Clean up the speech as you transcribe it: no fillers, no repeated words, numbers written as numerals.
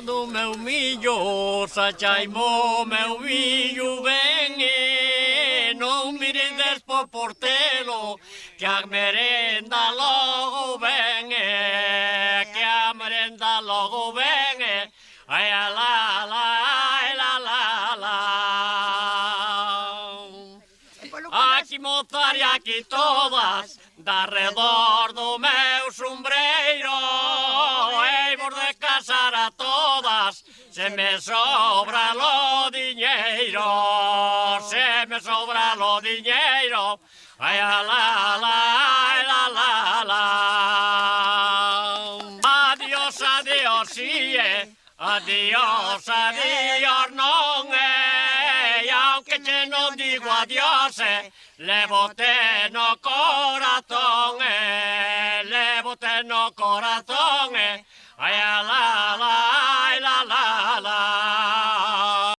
do meu millo, sachaimo meu millo ben non mirides po portelo, que a merenda logo ven que a merenda logo ven ai la la la la la. Aquí mozar e aquí todas, da redor do meu sombreiro, ei vos de casar a todas, se me sobra lo diñeiro, se me sobra lo diñeiro, ai la la la la la. Adiós, adiós, sí, adiós, adiós, non é, e aunque che non digo adiós, levote no corazón, levote no corazón, ai la la.